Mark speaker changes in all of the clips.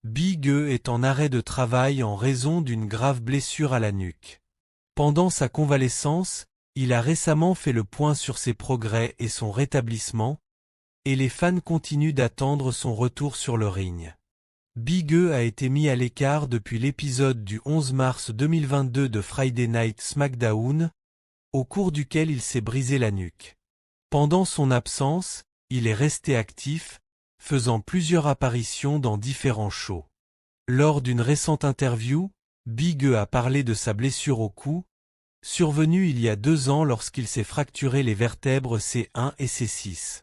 Speaker 1: Big E est en arrêt de travail en raison d'une grave blessure à la nuque. Pendant sa convalescence, il a récemment fait le point sur ses progrès et son rétablissement, et les fans continuent d'attendre son retour sur le ring. Big E a été mis à l'écart depuis l'épisode du 11 mars 2022 de Friday Night SmackDown, au cours duquel il s'est brisé la nuque. Pendant son absence, il est resté actif, faisant plusieurs apparitions dans différents shows. Lors d'une récente interview, Big E a parlé de sa blessure au cou, survenue il y a 2 ans lorsqu'il s'est fracturé les vertèbres C1 et C6.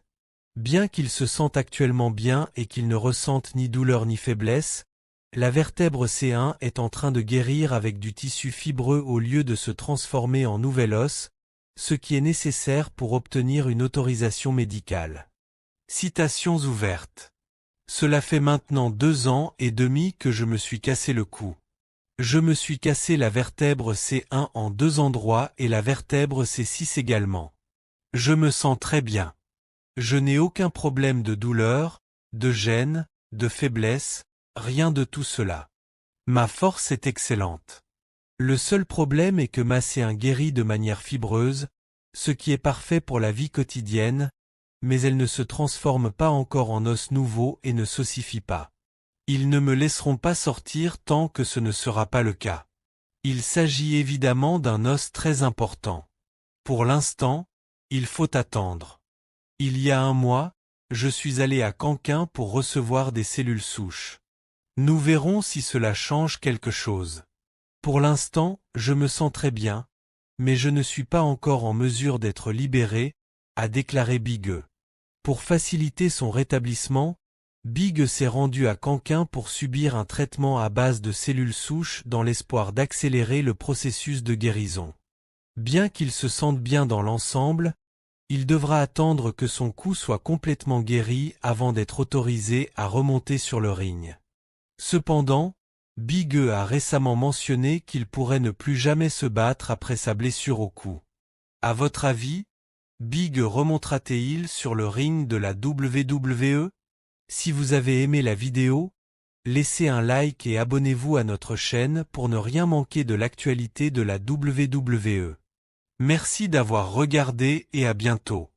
Speaker 1: Bien qu'il se sente actuellement bien et qu'il ne ressente ni douleur ni faiblesse, la vertèbre C1 est en train de guérir avec du tissu fibreux au lieu de se transformer en nouvel os, ce qui est nécessaire pour obtenir une autorisation médicale. Citations ouvertes. Cela fait maintenant 2 ans et demi que je me suis cassé le cou. Je me suis cassé la vertèbre C1 en 2 endroits et la vertèbre C6 également. Je me sens très bien. Je n'ai aucun problème de douleur, de gêne, de faiblesse, rien de tout cela. Ma force est excellente. Le seul problème est que ma C1 guérit de manière fibreuse, ce qui est parfait pour la vie quotidienne, mais elle ne se transforme pas encore en os nouveau et ne s'ossifie pas. Ils ne me laisseront pas sortir tant que ce ne sera pas le cas. Il s'agit évidemment d'un os très important. Pour l'instant, il faut attendre. Il y a 1 mois, je suis allé à Canquin pour recevoir des cellules souches. Nous verrons si cela change quelque chose. Pour l'instant, je me sens très bien, mais je ne suis pas encore en mesure d'être libéré, a déclaré Big E. Pour faciliter son rétablissement, Big E s'est rendu à Canquin pour subir un traitement à base de cellules souches dans l'espoir d'accélérer le processus de guérison. Bien qu'il se sente bien dans l'ensemble, il devra attendre que son cou soit complètement guéri avant d'être autorisé à remonter sur le ring. Cependant, Big E a récemment mentionné qu'il pourrait ne plus jamais se battre après sa blessure au cou. À votre avis, Big E remontera-t-il sur le ring de la WWE? Si vous avez aimé la vidéo, laissez un like et abonnez-vous à notre chaîne pour ne rien manquer de l'actualité de la WWE. Merci d'avoir regardé et à bientôt.